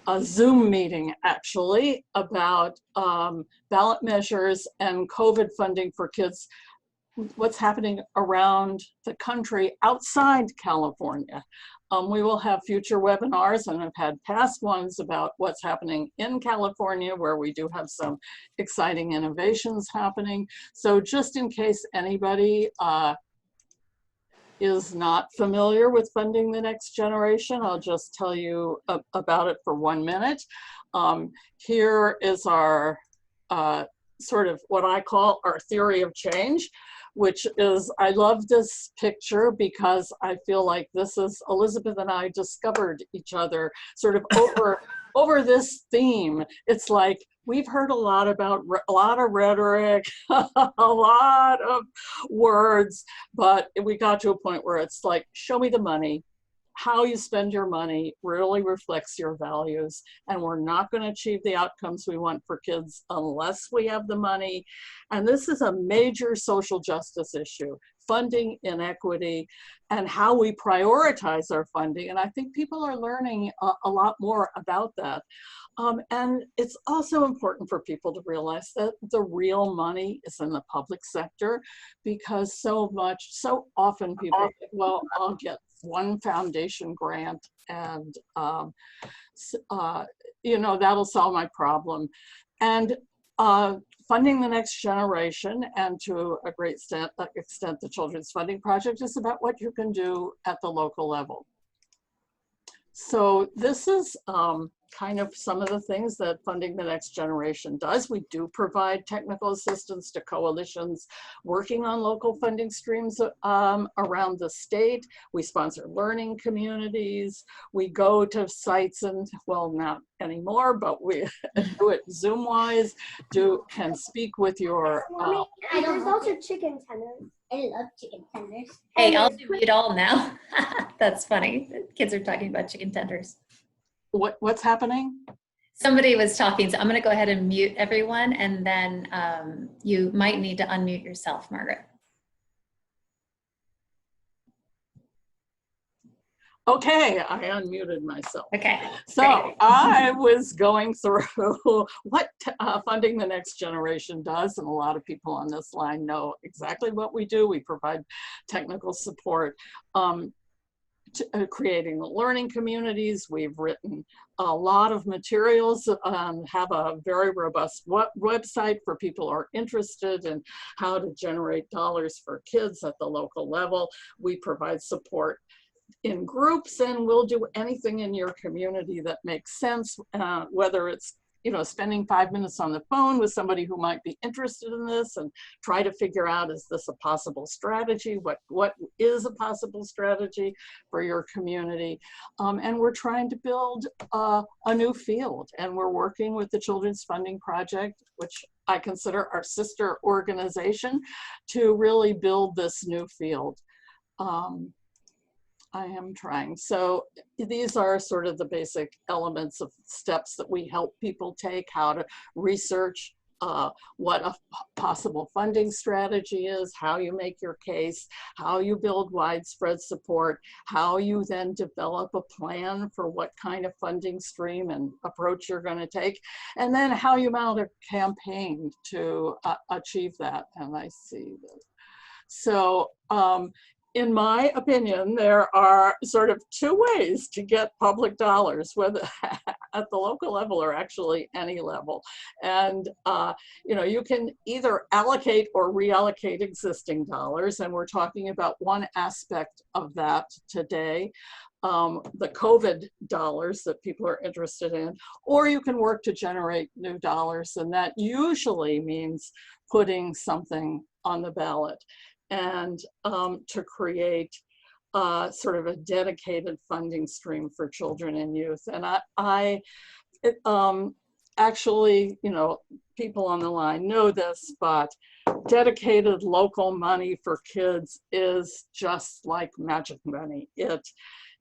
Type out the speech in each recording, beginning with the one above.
a Zoom meeting actually about ballot measures and COVID funding for kids, what's happening around the country outside California. We will have future webinars, and I've had past ones about what's happening in California, where we do have some exciting innovations happening. So just in case anybody is not familiar with Funding the Next Generation, I'll just tell you about it for 1 minute. Here is our sort of what I call our theory of change, which is, I love this picture because I feel like this is Elizabeth and I discovered each other sort of over this theme. It's like we've heard a lot about a lot of rhetoric, a lot of words, but we got to a point where it's like, show me the money. How you spend your money really reflects your values, and we're not going to achieve the outcomes we want for kids unless we have the money. And this is a major social justice issue, funding inequity and how we prioritize our funding. And I think people are learning a lot more about that. And it's also important for people to realize that the real money is in the public sector, because so often people think, well, I'll get one foundation grant and you know, that'll solve my problem. And Funding the Next Generation, and to a great extent the Children's Funding Project, is about what you can do at the local level. So this is kind of some of the things that Funding the Next Generation does. We do provide technical assistance to coalitions working on local funding streams around the state. We sponsor learning communities. We go to sites, and well, not anymore, but we do it Zoom-wise, can speak with your... There's also chicken tenders. I love chicken tenders. Hey, I'll do it all now. That's funny. Kids are talking about chicken tenders. What's happening? Somebody was talking, so I'm going to go ahead and mute everyone, and then you might need to unmute yourself, Margaret. Okay, I unmuted myself. Okay. So great. I was going through what Funding the Next Generation does, and a lot of people on this line know exactly what we do. We provide technical support. Creating learning communities. We've written a lot of materials, have a very robust website for people who are interested in how to generate dollars for kids at the local level. We provide support in groups, and we'll do anything in your community that makes sense, whether it's, you know, spending 5 minutes on the phone with somebody who might be interested in this and try to figure out, is this a possible strategy? What is a possible strategy for your community? And we're trying to build a new field, and we're working with the Children's Funding Project, which I consider our sister organization, to really build this new field. I am trying. So these are sort of the basic elements of steps that we help people take, how to research what a possible funding strategy is, how you make your case, how you build widespread support, how you then develop a plan for what kind of funding stream and approach you're going to take, and then how you mount a campaign to achieve that. And I see that. So, in my opinion, there are sort of two ways to get public dollars, whether at the local level or actually any level. And, you know, you can either allocate or reallocate existing dollars. And we're talking about one aspect of that today, the COVID dollars that people are interested in, or you can work to generate new dollars. And that usually means putting something on the ballot, and to create sort of a dedicated funding stream for children and youth. And actually, you know, people on the line know this, but dedicated local money for kids is just like magic money. It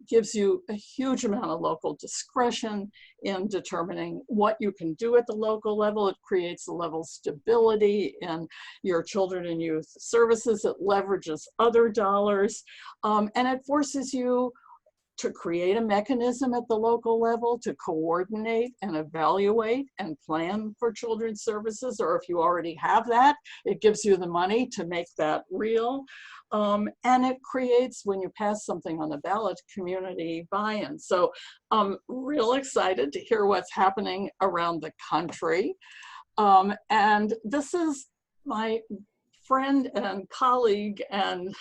gives you a huge amount of local discretion in determining what you can do at the local level. It creates a level of stability in your children and youth services. It leverages other dollars, and it forces you to create a mechanism at the local level to coordinate and evaluate and plan for children's services, or if you already have that, it gives you the money to make that real. And it creates, when you pass something on the ballot, community buy-in. So I'm real excited to hear what's happening around the country. And this is my friend and colleague and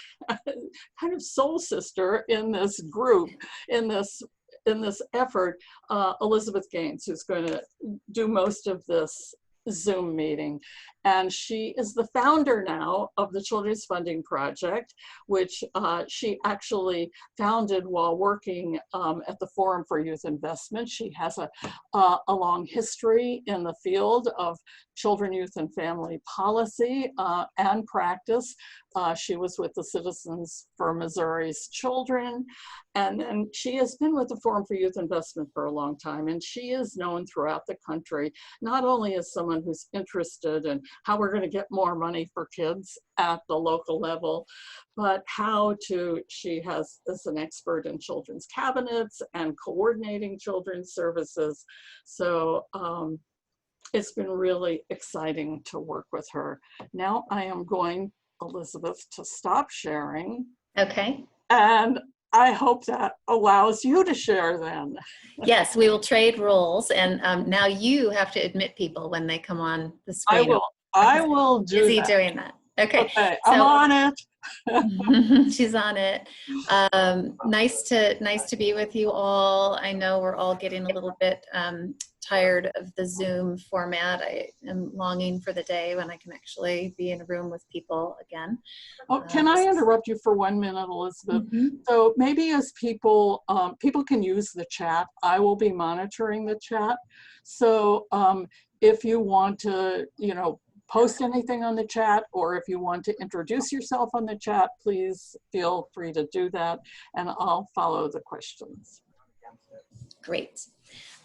kind of soul sister in this group, in this effort, Elizabeth Gaines, who's going to do most of this Zoom meeting. And she is the founder now of the Children's Funding Project, which she actually founded while working at the Forum for Youth Investment. She has a long history in the field of children, youth, and family policy and practice. She was with the Citizens for Missouri's Children. And then she has been with the Forum for Youth Investment for a long time. And she is known throughout the country, not only as someone who's interested in how we're going to get more money for kids at the local level, but she is an expert in children's cabinets and coordinating children's services. So it's been really exciting to work with her. Now I am going, Elizabeth, to stop sharing. Okay. And I hope that allows you to share then. Yes, we will trade roles. And now you have to admit people when they come on the screen. I will do Busy that. doing that. Okay. I'm on it. She's on it. Nice to be with you all. I know we're all getting a little bit tired of the Zoom format. I am longing for the day when I can actually be in a room with people again. Oh, can I interrupt you for 1 minute, Elizabeth? Mm-hmm. So maybe as people can use the chat, I will be monitoring the chat. So if you want to, post anything on the chat, or if you want to introduce yourself on the chat, please feel free to do that, and I'll follow the questions. Great.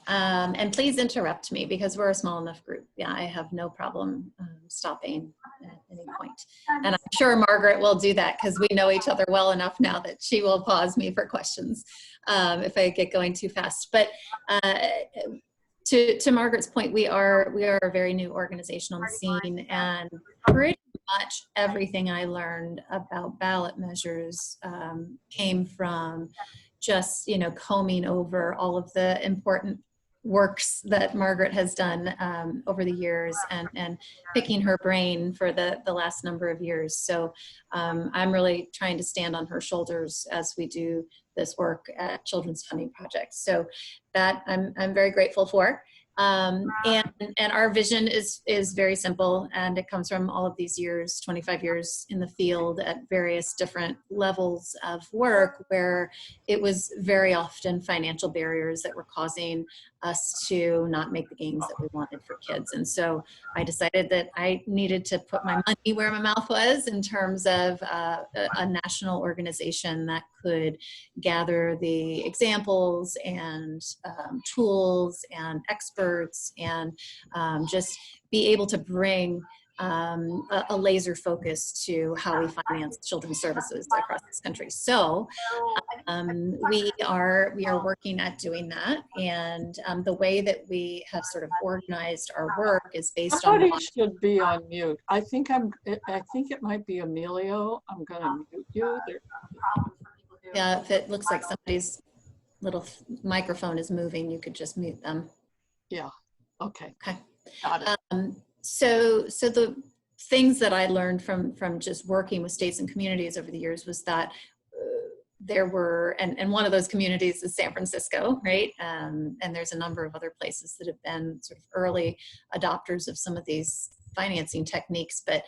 And please interrupt me because we're a small enough group. Yeah, I have no problem stopping at any point. And I'm sure Margaret will do that because we know each other well enough now that she will pause me for questions if I get going too fast. But to Margaret's point, we are a very new organization on the scene, and pretty much everything I learned about ballot measures came from just combing over all of the important works that Margaret has done over the years, and picking her brain for the last number of years. So I'm really trying to stand on her shoulders as we do this work at Children's Funding Project. So that I'm very grateful for. And our vision is very simple, and it comes from all of these years, 25 years in the field at various different levels of work, where it was very often financial barriers that were causing us to not make the gains that we wanted for kids. And so I decided that I needed to put my money where my mouth was in terms of a national organization that could gather the examples and tools and experts, and just be able to bring a laser focus to how we finance children's services across this country. So we are working at doing that, and the way that we have sort of organized our work is based on. Somebody should be on mute. I think it might be Emilio. I'm going to mute you. Yeah, if it looks like somebody's little microphone is moving, you could just mute them. Yeah. Okay. Okay. Got it. So the things that I learned from just working with states and communities over the years was that there were, and one of those communities is San Francisco, right? And there's a number of other places that have been sort of early adopters of some of these financing techniques, but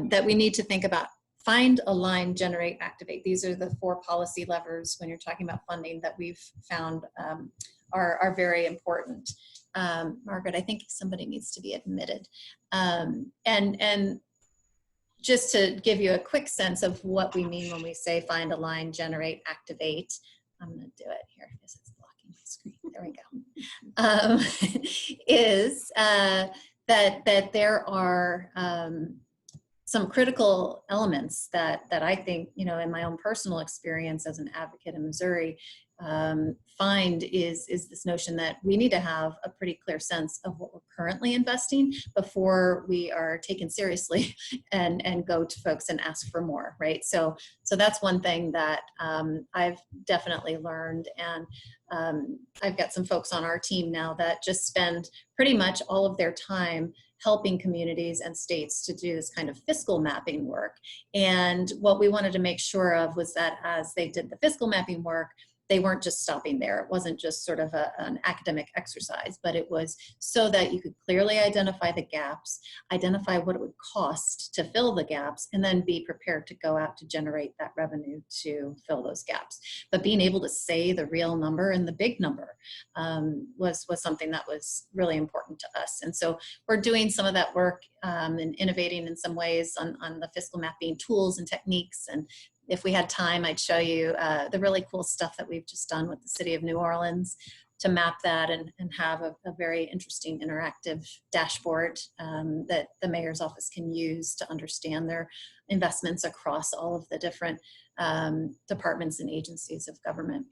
that we need to think about. Find, align, generate, activate. These are the 4 policy levers when you're talking about funding that we've found are very important. Margaret, I think somebody needs to be admitted. And just to give you a quick sense of what we mean when we say find, align, generate, activate. I'm going to do it here because it's blocking the screen. There we go. Is that there are some critical elements that I think, in my own personal experience as an advocate in Missouri, find is this notion that we need to have a pretty clear sense of what we're currently investing before we are taken seriously and go to folks and ask for more, right? So that's one thing that I've definitely learned, and I've got some folks on our team now that just spend pretty much all of their time helping communities and states to do this kind of fiscal mapping work. And what we wanted to make sure of was that as they did the fiscal mapping work, they weren't just stopping there. It wasn't just sort of an academic exercise, but it was so that you could clearly identify the gaps, identify what it would cost to fill the gaps, and then be prepared to go out to generate that revenue to fill those gaps. But being able to say the real number and the big number was something that was really important to us. And so we're doing some of that work and innovating in some ways on the fiscal mapping tools and techniques. And if we had time, I'd show you the really cool stuff that we've just done with the city of New Orleans to map that and have a very interesting interactive dashboard that the mayor's office can use to understand their investments across all of the different departments and agencies of government.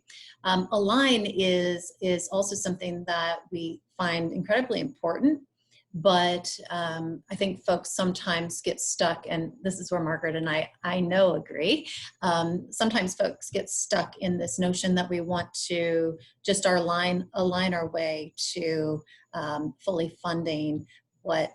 Align is also something that we find incredibly important. But I think folks sometimes get stuck, and this is where Margaret and I know agree. Sometimes folks get stuck in this notion that we want to just align our way to fully funding what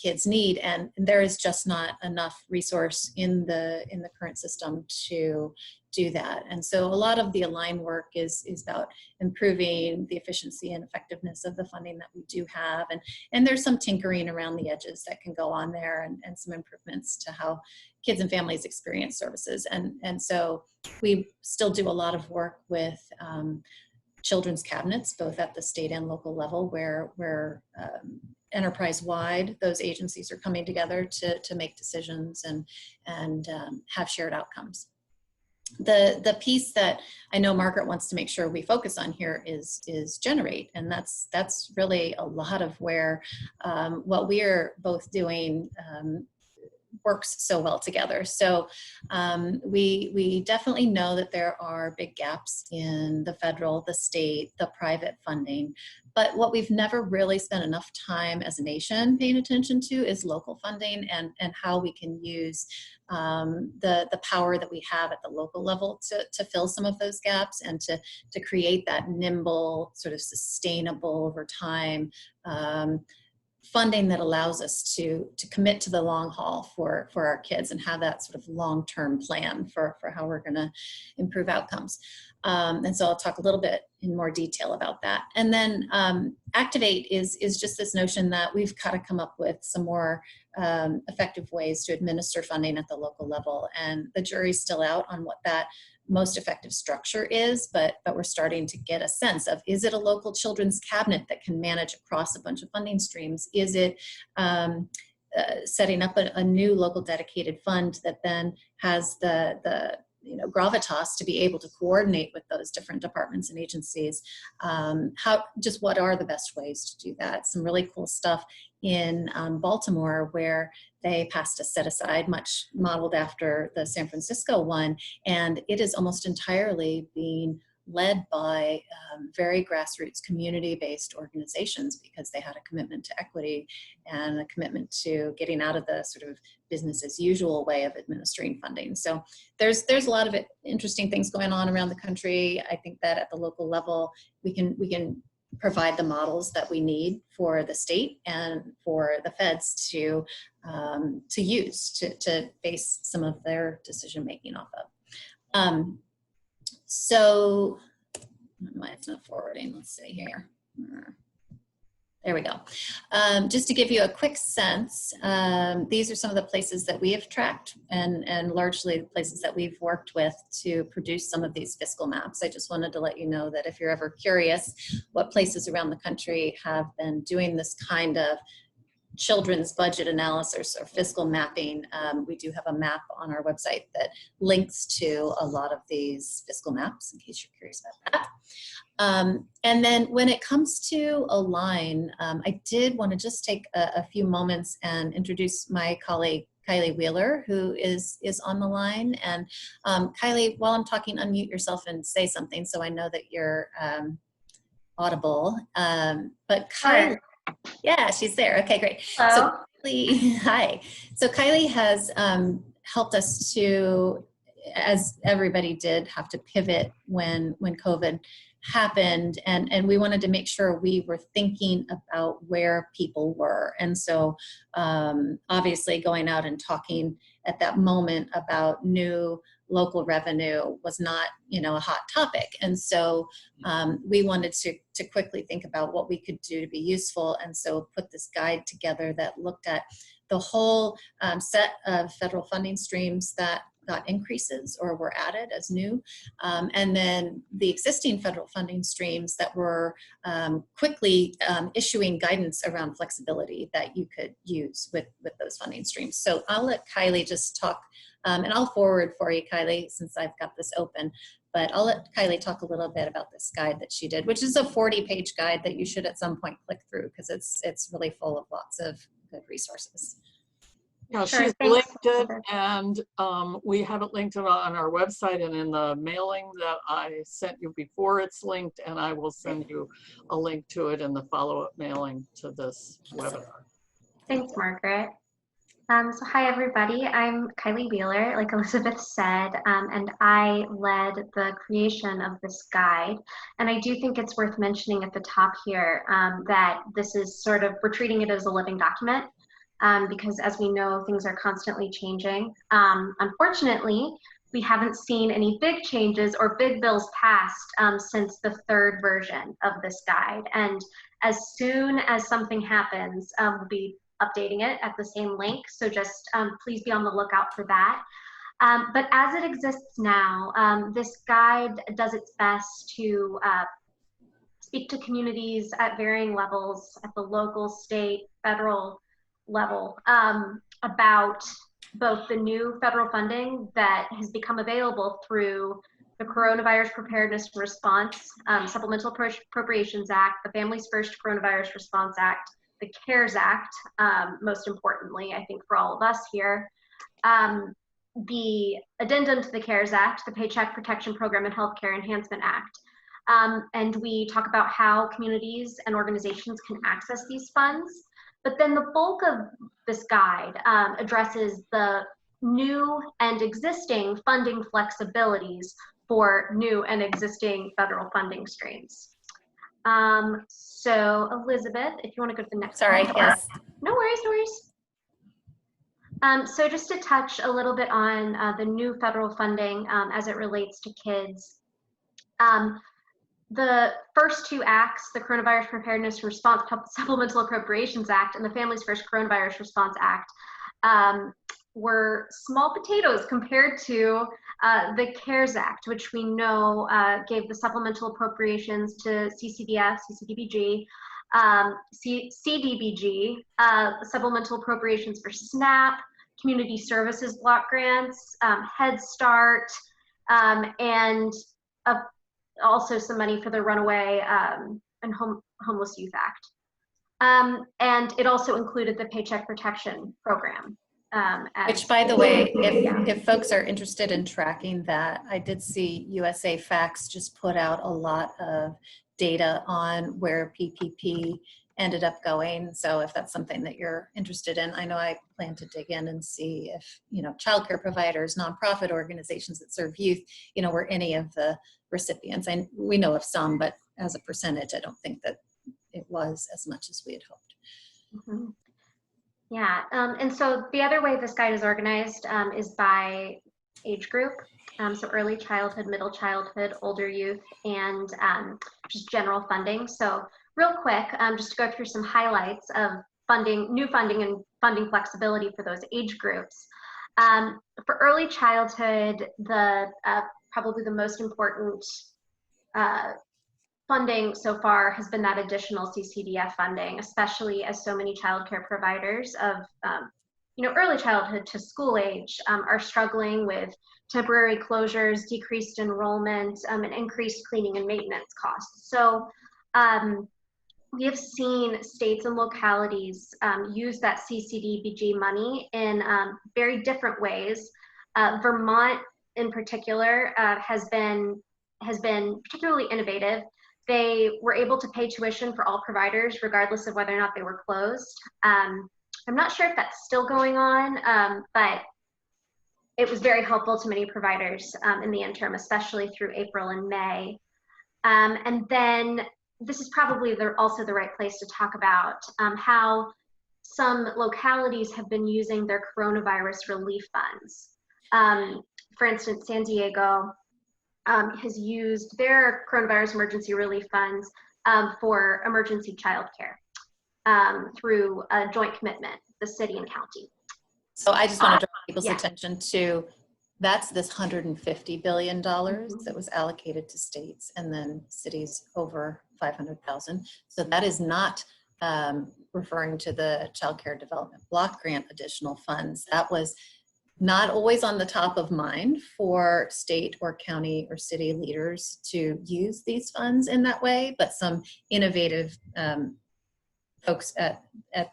kids need, and there is just not enough resource in the current system to do that. And so a lot of the Align work is about improving the efficiency and effectiveness of the funding that we do have. And there's some tinkering around the edges that can go on there, and some improvements to how kids and families experience services. And so we still do a lot of work with children's cabinets, both at the state and local level, where enterprise-wide, those agencies are coming together to make decisions and have shared outcomes. The piece that I know Margaret wants to make sure we focus on here is generate, and that's really a lot of where what we are both doing works so well together. So we definitely know that there are big gaps in the federal, the state, the private funding. But what we've never really spent enough time as a nation paying attention to is local funding and how we can use the power that we have at the local level to fill some of those gaps and to create that nimble, sort of sustainable over time funding that allows us to commit to the long haul for our kids and have that sort of long-term plan for how we're going to improve outcomes. And so I'll talk a little bit in more detail about that. And then Activate is just this notion that we've got to come up with some more effective ways to administer funding at the local level. And the jury's still out on what that most effective structure is, but we're starting to get a sense of, is it a local children's cabinet that can manage across a bunch of funding streams? Is it setting up a new local dedicated fund that then has the gravitas to be able to coordinate with those different departments and agencies? What are the best ways to do that? Some really cool stuff in Baltimore, where they passed a set aside, much modeled after the San Francisco one, and it is almost entirely being led by very grassroots community-based organizations, because they had a commitment to equity and a commitment to getting out of the sort of business as usual way of administering funding. So there's a lot of interesting things going on around the country. I think that at the local level, we can provide the models that we need for the state and for the feds to use to base some of their decision making off of. So why it's not forwarding? Let's see here. There we go. Just to give you a quick sense, these are some of the places that we have tracked and largely the places that we've worked with to produce some of these fiscal maps. I just wanted to let you know that if you're ever curious what places around the country have been doing this kind of children's budget analysis or fiscal mapping, we do have a map on our website that links to a lot of these fiscal maps, in case you're curious about that. And then when it comes to Align, I did want to just take a few moments and introduce my colleague, Kylie Wheeler, who is on the line. And Kylie, while I'm talking, unmute yourself and say something so I know that you're audible. But Kylie, yeah, she's there. Okay, great. Hello. So Kylie, hi. So Kylie has helped us to, as everybody did, have to pivot when COVID happened, and we wanted to make sure we were thinking about where people were. And so obviously going out and talking at that moment about new local revenue was not, a hot topic. And so we wanted to quickly think about what we could do to be useful, and so put this guide together that looked at the whole set of federal funding streams that got increases or were added as new, and then the existing federal funding streams that were quickly issuing guidance around flexibility that you could use with those funding streams. So I'll let Kylie just talk, and I'll forward for you, Kylie, since I've got this open. But I'll let Kylie talk a little bit about this guide that she did, which is a 40-page guide that you should at some point click through, because it's really full of lots of good resources. Yeah, Sure, she's thanks. linked it, and we have it linked on our website and in the mailing that I sent you before it's linked, and I will send you a link to it in the follow-up mailing to this webinar. Thanks, Margaret. So hi, everybody. I'm Kylie Wheeler, like Elizabeth said, and I led the creation of this guide. And I do think it's worth mentioning at the top here that this is we're treating it as a living document. Because as we know, things are constantly changing. Unfortunately, we haven't seen any big changes or big bills passed since the third version of this guide. And as soon as something happens, we'll be updating it at the same link. So just please be on the lookout for that. But as it exists now, this guide does its best to speak to communities at varying levels, at the local, state, federal level, about both the new federal funding that has become available through the Coronavirus Preparedness and Response Supplemental Appropriations Act, the Families First Coronavirus Response Act, the CARES Act, most importantly, I think for all of us here, the addendum to the CARES Act, the Paycheck Protection Program and Healthcare Enhancement Act. And we talk about how communities and organizations can access these funds. But then the bulk of this guide addresses the new and existing funding flexibilities for new and existing federal funding streams. So Elizabeth, if you want to go to the next Sorry, slide. yes. No worries, no worries. So just to touch a little bit on the new federal funding as it relates to kids. The first two acts, the Coronavirus Preparedness and Response Supplemental Appropriations Act and the Families First Coronavirus Response Act, were small potatoes compared to the CARES Act, which we know gave the supplemental appropriations to CCDF, CCDBG, CDBG, supplemental appropriations for SNAP, community services block grants, Head Start, and also some money for the Runaway and Homeless Youth Act. And it also included the Paycheck Protection Program. Which, by the way, if folks are interested in tracking that, I did see USA Facts just put out a lot of data on where PPP ended up going. So if that's something that you're interested in, I know I plan to dig in and see if, childcare providers, nonprofit organizations that serve youth, were any of the recipients. And we know of some, but as a percentage, I don't think that it was as much as we had hoped. Mm-hmm. Yeah, and so the other way this guide is organized is by age group. So early childhood, middle childhood, older youth, and just general funding. So real quick, just to go through some highlights of funding, new funding and funding flexibility for those age groups. For early childhood, probably the most important funding so far has been that additional CCDF funding, especially as so many childcare providers of early childhood to school age are struggling with temporary closures, decreased enrollment, and increased cleaning and maintenance costs. So we have seen states and localities use that CCDBG money in very different ways. Vermont, in particular, has been particularly innovative. They were able to pay tuition for all providers, regardless of whether or not they were closed. I'm not sure if that's still going on, but it was very helpful to many providers in the interim, especially through April and May. And then this is probably also the right place to talk about how some localities have been using their coronavirus relief funds. For instance, San Diego has used their coronavirus emergency relief funds for emergency childcare through a joint commitment, the city and county. So I just want to draw people's yeah. attention to that's this $150 billion that was allocated to states and then cities over 500,000. So that is not referring to the Child Care Development Block Grant additional funds. That was not always on the top of mind for state or county or city leaders to use these funds in that way, but some innovative folks at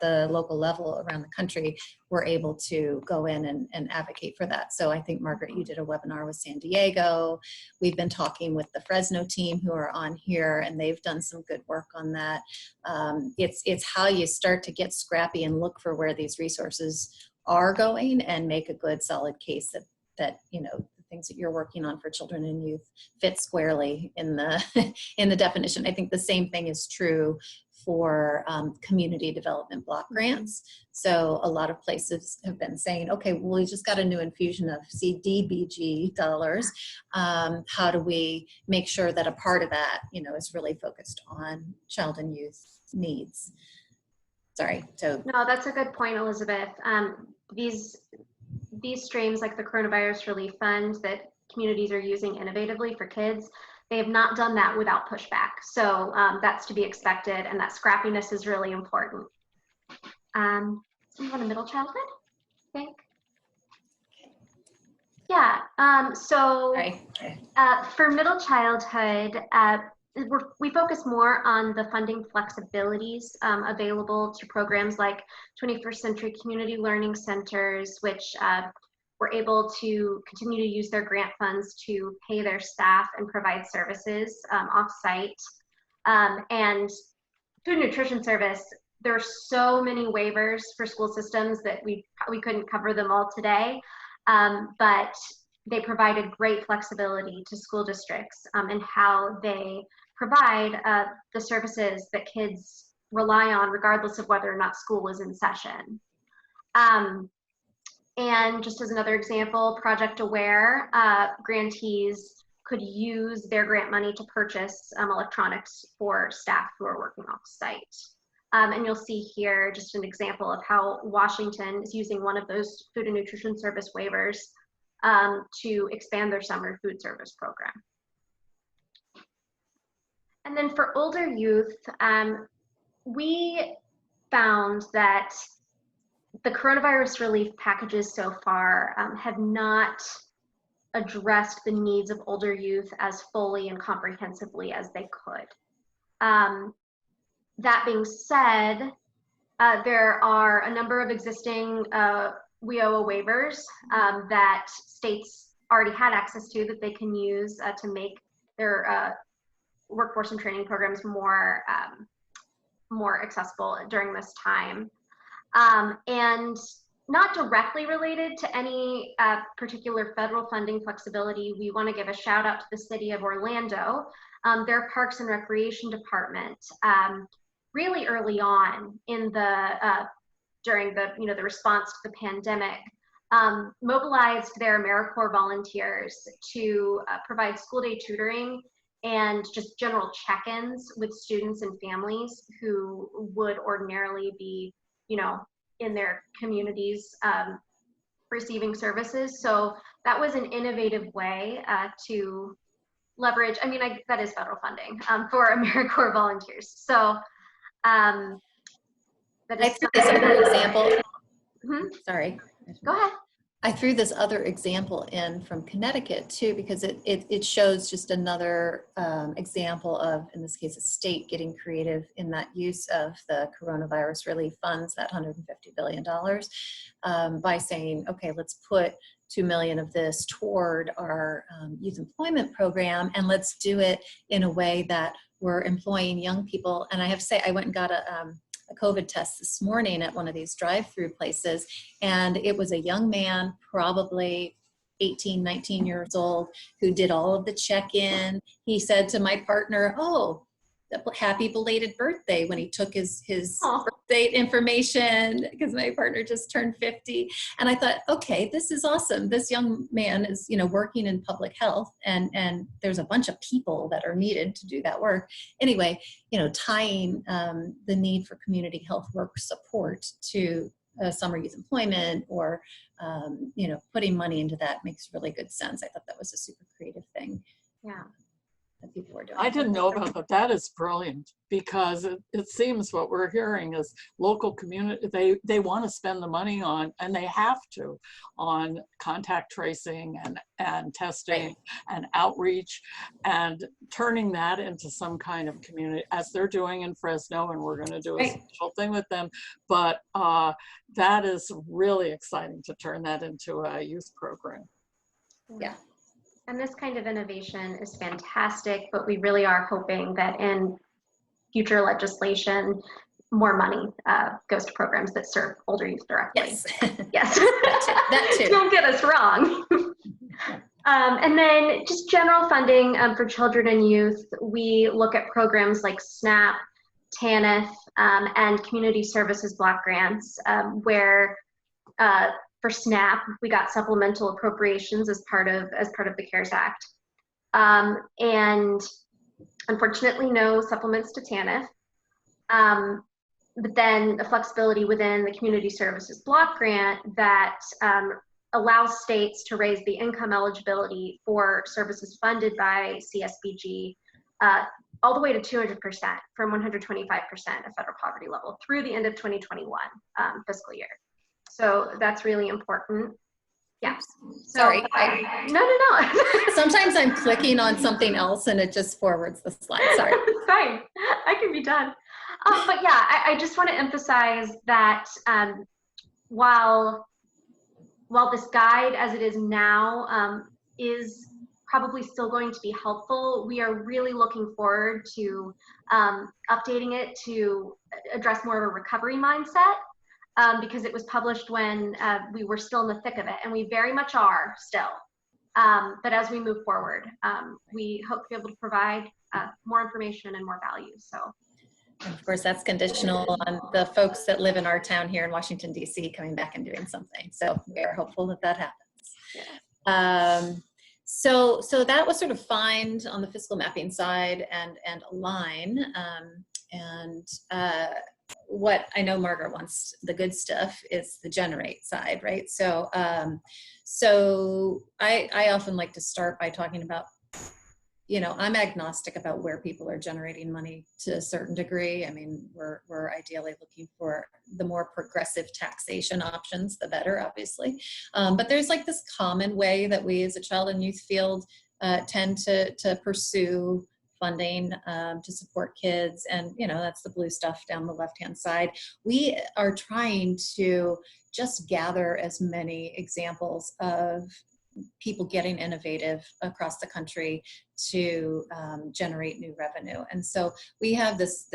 the local level around the country were able to go in and advocate for that. So I think, Margaret, you did a webinar with San Diego. We've been talking with the Fresno team who are on here, and they've done some good work on that. It's how you start to get scrappy and look for where these resources are going and make a good solid case that you know, the things that you're working on for children and youth fit squarely in the in the definition. I think the same thing is true for community development block grants. So a lot of places have been saying, okay, well, we just got a new infusion of CDBG dollars. How do we make sure that a part of that, you know, is really focused on child and youth needs? Sorry. So no, that's a good point, Elizabeth. These streams, like the coronavirus relief fund that communities are using innovatively for kids, they have not done that without pushback. So that's to be expected, and that scrappiness is really important. So you want a middle childhood, I think? Yeah, so for middle childhood, we focus more on the funding flexibilities available to programs like 21st Century Community Learning Centers, which were able to continue to use their grant funds to pay their staff and provide services off-site. And food nutrition service, there are so many waivers for school systems that we couldn't cover them all today, but they provided great flexibility to school districts in how they provide the services that kids rely on regardless of whether or not school is in session. And just as another example, Project Aware grantees could use their grant money to purchase electronics for staff who are working off-site. And you'll see here just an example of how Washington is using one of those food and nutrition service waivers to expand their summer food service program. And then for older youth, we found that the coronavirus relief packages so far have not addressed the needs of older youth as fully and comprehensively as they could. That being said, there are a number of existing WIOA waivers that states already had access to that they can use to make their workforce and training programs more accessible during this time. And not directly related to any particular federal funding flexibility, we want to give a shout out to the city of Orlando, their Parks and Recreation Department. Really early on in during the response to the pandemic, mobilized their AmeriCorps volunteers to provide school day tutoring and just general check-ins with students and families who would ordinarily be, in their communities receiving services. So that was an innovative way to leverage, that is federal funding for AmeriCorps volunteers. So that is I think there's another example. Mm-hmm. Sorry. Go ahead. I threw this other example in from Connecticut too, because it shows just another example of, in this case, a state getting creative in that use of the coronavirus relief funds, that $150 billion, by saying, okay, let's put 2 million of this toward our youth employment program, and let's do it in a way that we're employing young people. And I have to say, I went and got a COVID test this morning at one of these drive-through places, and it was a young man, probably 18, 19 years old, who did all of the check-in. He said to my partner, "Oh, happy belated birthday," when he took his birthday information, because my partner just turned 50. And I thought, okay, this is awesome. This young man is, you know, working in public health, and there's a bunch of people that are needed to do that work. Anyway, you know, tying the need for community health work support to summer youth employment, or you know, putting money into that makes really good sense. I thought that was a super creative thing. Yeah. That people were doing. I didn't know about that. That is brilliant, because it seems what we're hearing is local community, they want to spend the money on, and they have to, on contact tracing and testing, right, and outreach, and turning that into some kind of community, as they're doing in Fresno, and we're going to do a special thing with them. But that is really exciting to turn that into a youth program. Yeah. And this kind of innovation is fantastic, but we really are hoping that in future legislation, more money goes to programs that serve older youth directly. Yes. Yes. That too. Don't get us wrong. And then just general funding for children and youth. We look at programs like SNAP, TANF, and community services block grants, where for SNAP, we got supplemental appropriations as part of the CARES Act, and unfortunately, no supplements to TANF. But then the flexibility within the community services block grant that allows states to raise the income eligibility for services funded by CSBG all the way to 200%, from 125% of federal poverty level through the end of 2021 fiscal year. So that's really important. Yeah. Sorry. No. Sometimes I'm clicking on something else and it just forwards the slide. Sorry. It's fine. I can be done. But yeah, I just want to emphasize that while this guide as it is now is probably still going to be helpful, we are really looking forward to updating it to address more of a recovery mindset. Because it was published when we were still in the thick of it, and we very much are still. But as we move forward, we hope to be able to provide more information and more value. So, and of course, that's conditional on the folks that live in our town here in Washington, D.C. coming back and doing something. So we are hopeful that that happens. Yeah. So that was sort of find on the fiscal mapping side and align. What I know Margaret wants, the good stuff, is the generate side, right? So I often like to start by talking about, you know, I'm agnostic about where people are generating money to a certain degree. I mean, we're ideally looking for the more progressive taxation options, the better, obviously. But there's like this common way that we as a child and youth field tend to pursue funding to support kids, and you know, that's the blue stuff down the left-hand side. We are trying to just gather as many examples of people getting innovative across the country to generate new revenue. And so we have this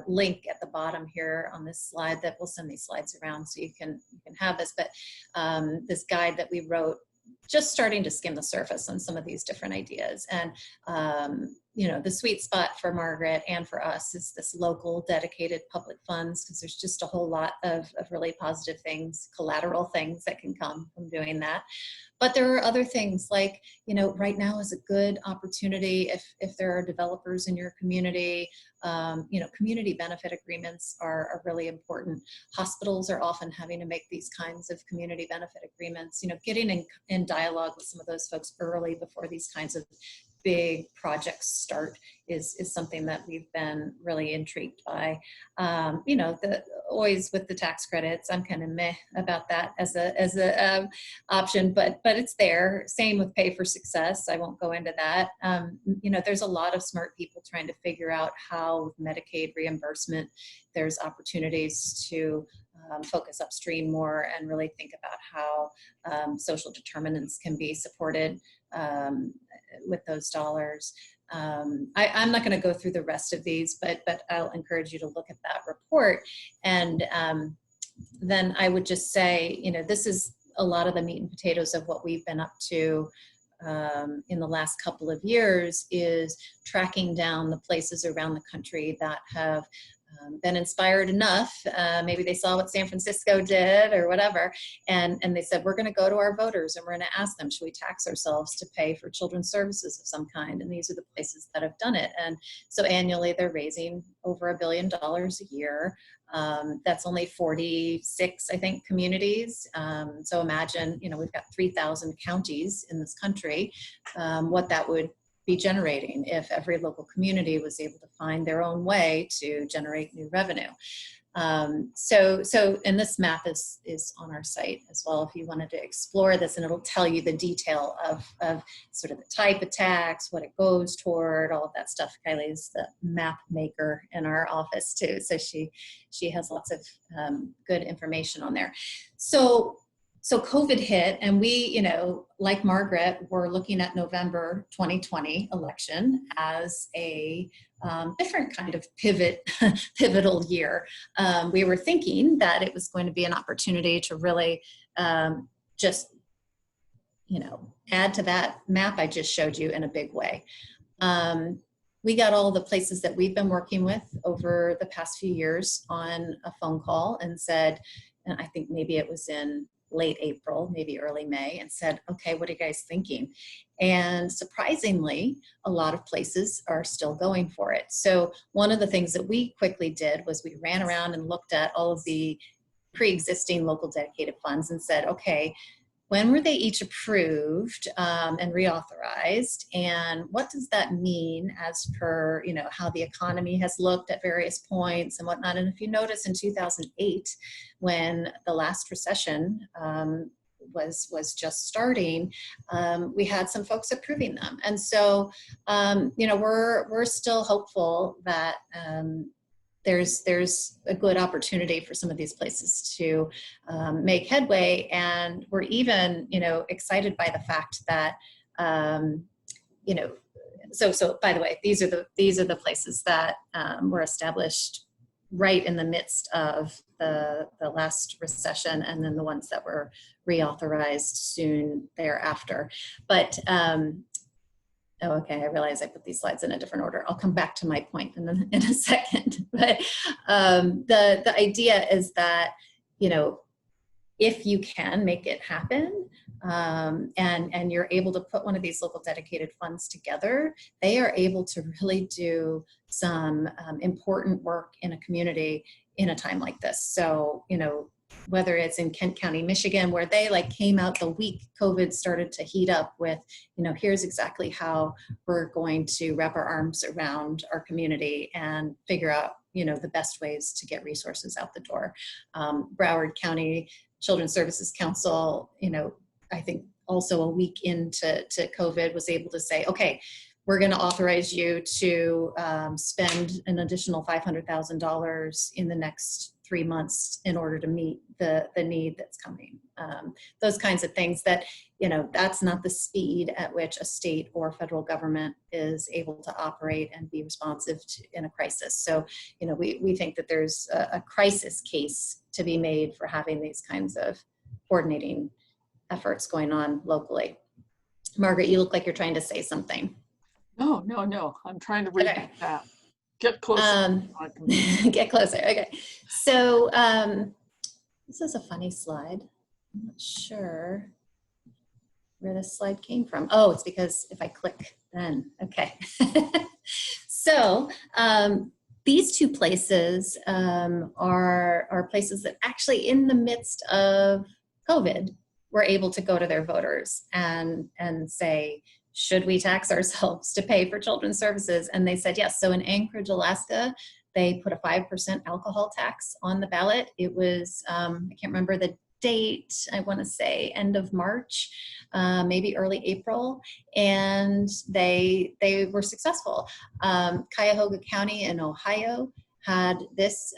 link at the bottom here on this slide that we'll send these slides around so you can have this, but this guide that we wrote, just starting to skim the surface on some of these different ideas. And you know, the sweet spot for Margaret and for us is this local dedicated public funds, because there's just a whole lot of really positive things, collateral things that can come from doing that. But there are other things like, you know, right now is a good opportunity if there are developers in your community. You know, community benefit agreements are really important. Hospitals are often having to make these kinds of community benefit agreements. You know, getting in dialogue with some of those folks early before these kinds of big projects start is something that we've been really intrigued by. You know, the always with the tax credits. I'm kind of meh about that as a option, but it's there. Same with pay for success. I won't go into that. You know, there's a lot of smart people trying to figure out how with Medicaid reimbursement, there's opportunities to focus upstream more and really think about how social determinants can be supported with those dollars. I'm not going to go through the rest of these, but I'll encourage you to look at that report. And then I would just say, you know, this is a lot of the meat and potatoes of what we've been up to in the last couple of years, is tracking down the places around the country that have been inspired enough. Maybe they saw what San Francisco did or whatever, and they said, we're going to go to our voters and we're going to ask them, should we tax ourselves to pay for children's services of some kind? And these are the places that have done it. And so annually they're raising over $1 billion a year. That's only 46, I think, communities. So imagine, you know, we've got 3,000 counties in this country, what that would be generating if every local community was able to find their own way to generate new revenue. And this map is on our site as well if you wanted to explore this, and it'll tell you the detail of sort of the type of tax, what it goes toward, all of that stuff. Kylie is the map maker in our office too, so she has lots of good information on there. So COVID hit, and we, you know, like Margaret, were looking at November 2020 election as a different kind of pivotal year. We were thinking that it was going to be an opportunity to really just, you know, add to that map I just showed you in a big way. We got all the places that we've been working with over the past few years on a phone call and said, and I think maybe it was in late April, maybe early May, and said, okay, what are you guys thinking? And surprisingly, a lot of places are still going for it. So one of the things that we quickly did was we ran around and looked at all of the pre-existing local dedicated funds and said, okay, when were they each approved and reauthorized, and what does that mean as per, you know, how the economy has looked at various points and whatnot? And if you notice, in 2008, when the last recession was just starting, we had some folks approving them, and so you know, we're still hopeful that there's a good opportunity for some of these places to make headway. And we're even, you know, excited by the fact that, you know, so by the way, these are the places that were established right in the midst of the last recession, and then the ones that were reauthorized soon thereafter. But oh, okay, I realize I put these slides in a different order. I'll come back to my point in a second. But the idea is that, you know, if you can make it happen, and you're able to put one of these local dedicated funds together, they are able to really do some important work in a community in a time like this. So, you know, whether it's in Kent County, Michigan, where they like came out the week COVID started to heat up with, you know, here's exactly how we're going to wrap our arms around our community and figure out, you know, the best ways to get resources out the door. Broward County Children's Services Council, you know, I think also a week into COVID was able to say, okay, we're going to authorize you to spend an additional $500,000 in the next 3 months in order to meet the need that's coming. Those kinds of things that, you know, that's not the speed at which a state or federal government is able to operate and be responsive to, in a crisis. So, you know, we think that there's a crisis case to be made for having these kinds of coordinating efforts going on locally. Margaret, you look like you're trying to say something. No. I'm trying to read Okay. that. Get closer. Get closer. Okay. So this is a funny slide. I'm not sure where this slide came from. Oh, it's because if I click then, okay. So these two places are places that actually in the midst of COVID were able to go to their voters and say, should we tax ourselves to pay for children's services? And they said yes. So in Anchorage, Alaska, they put a 5% alcohol tax on the ballot. It was, I can't remember the date, I want to say end of March, maybe early April, and they were successful. Cuyahoga County in Ohio had this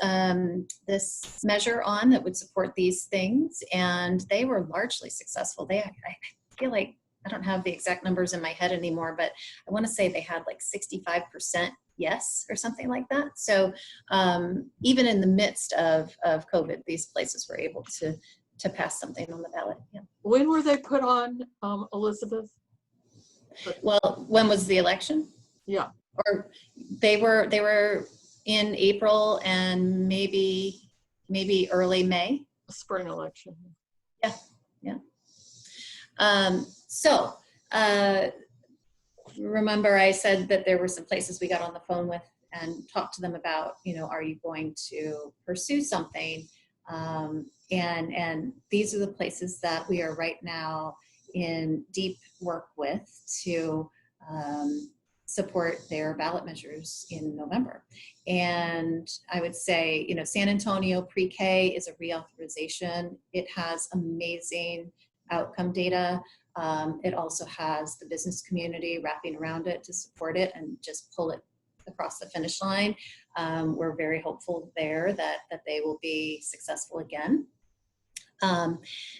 this measure on that would support these things, and they were largely successful. I feel like, I don't have the exact numbers in my head anymore, but I want to say they had like 65% yes or something like that. So even in the midst of COVID, these places were able to pass something on the ballot. Yeah. When were they put on, Elizabeth? Well, when was the election? Yeah. Or they were in April and maybe early May. Spring election. Yeah, yeah. So remember I said that there were some places we got on the phone with and talked to them about, are you going to pursue something? And these are the places that we are right now in deep work with to support their ballot measures in November. And I would say, San Antonio pre-K is a reauthorization. It has amazing outcome data. It also has the business community wrapping around it to support it and just pull it across the finish line. We're very hopeful there that they will be successful again.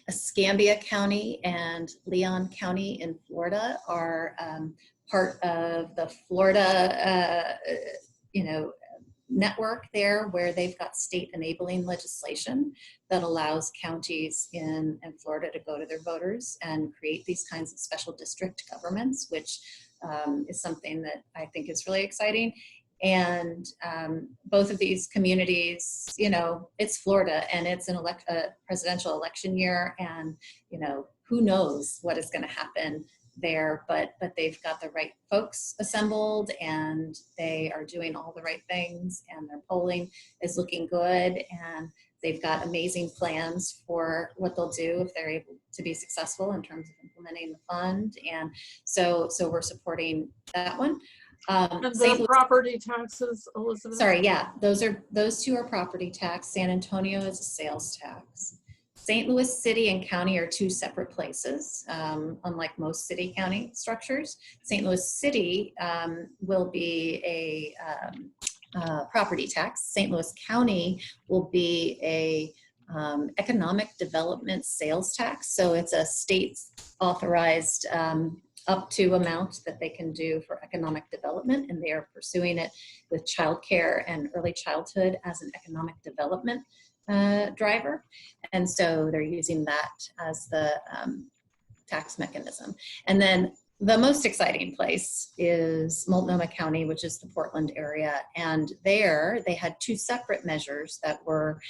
Escambia County and Leon County in Florida are part of the Florida, network there, where they've got state enabling legislation that allows counties in Florida to go to their voters and create these kinds of special district governments, which is something that I think is really exciting. And both of these communities, it's Florida and it's a presidential election year, and who knows what is going to happen there, but they've got the right folks assembled and they are doing all the right things, and their polling is looking good, and they've got amazing plans for what they'll do if they're able to be successful in terms of implementing the fund. And so we're supporting that one. And the property taxes, Elizabeth? Sorry, yeah, those two are property tax. San Antonio is a sales tax. St. Louis City and County are two separate places, unlike most city-county structures. St. Louis City will be a property tax. St. Louis County will be a economic development sales tax. So it's a state-authorized up to amount that they can do for economic development, and they are pursuing it with childcare and early childhood as an economic development driver. And so they're using that as the tax mechanism. And then the most exciting place is Multnomah County, which is the Portland area. And there they had two separate measures that were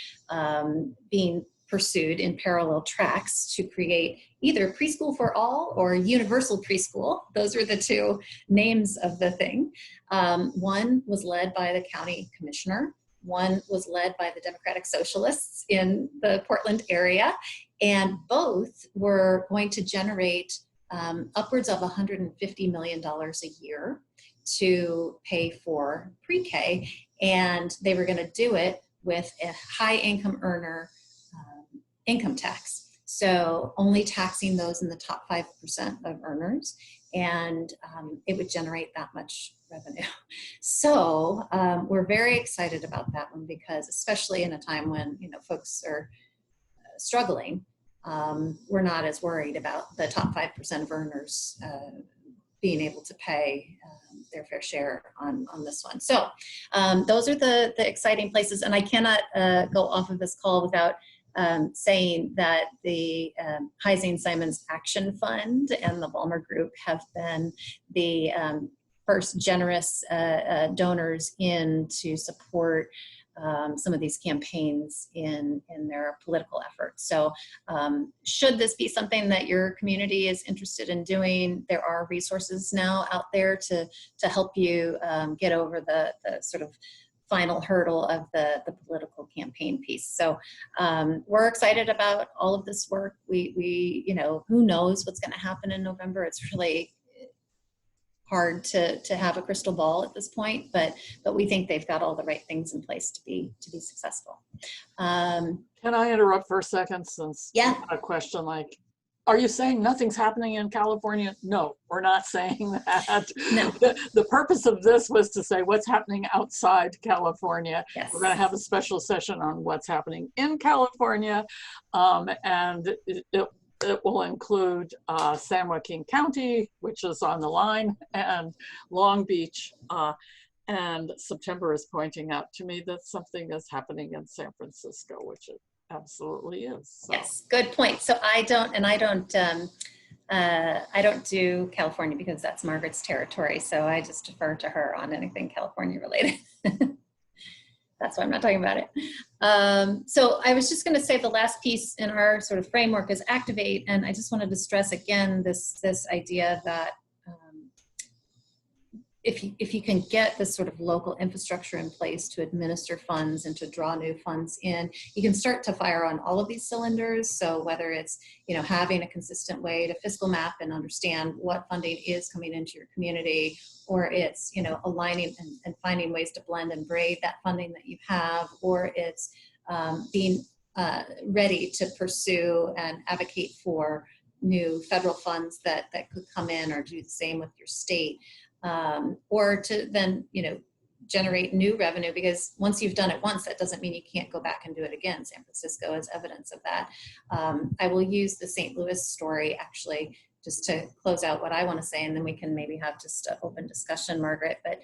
being pursued in parallel tracks to create either preschool for all or universal preschool. Those were the two names of the thing. One was led by the county commissioner. One was led by the Democratic Socialists in the Portland area. And both were going to generate upwards of $150 million a year to pay for pre-K. And they were going to do it with a high income earner income tax. So only taxing those in the top 5% of earners, and it would generate that much revenue. So we're very excited about that one, because especially in a time when folks are struggling, we're not as worried about the top 5% of earners being able to pay their fair share on this one. So those are the exciting places, and I cannot go off of this call without saying that the Heising-Simons Action Fund and the Ballmer Group have been the first generous donors in to support some of these campaigns in their political efforts. So should this be something that your community is interested in doing, there are resources now out there to help you get over the sort of final hurdle of the political campaign piece. So we're excited about all of this work. We who knows what's going to happen in November. It's really hard to have a crystal ball at this point, but we think they've got all the right things in place to be successful. Can I interrupt for a second, since Yeah. a question like, are you saying nothing's happening in California? No, we're not saying that. No. The purpose of this was to say what's happening outside California. Yes. We're going to have a special session on what's happening in California, and it will include San Joaquin County, which is on the line, and Long Beach. And September is pointing out to me that something is happening in San Francisco, which it absolutely is. So. Yes, good point. So I don't do California because that's Margaret's territory. So I just defer to her on anything California related. That's why I'm not talking about it. So I was just going to say the last piece in our sort of framework is activate. And I just wanted to stress again this idea that if you can get this sort of local infrastructure in place to administer funds and to draw new funds in, you can start to fire on all of these cylinders. So whether it's, having a consistent way to fiscal map and understand what funding is coming into your community, or it's, aligning and finding ways to blend and braid that funding that you have, or it's being ready to pursue and advocate for new federal funds that could come in, or do the same with your state. Or to then, generate new revenue, because once you've done it once, that doesn't mean you can't go back and do it again. San Francisco is evidence of that. I will use the St. Louis story actually just to close out what I want to say, and then we can maybe have just an open discussion, Margaret. But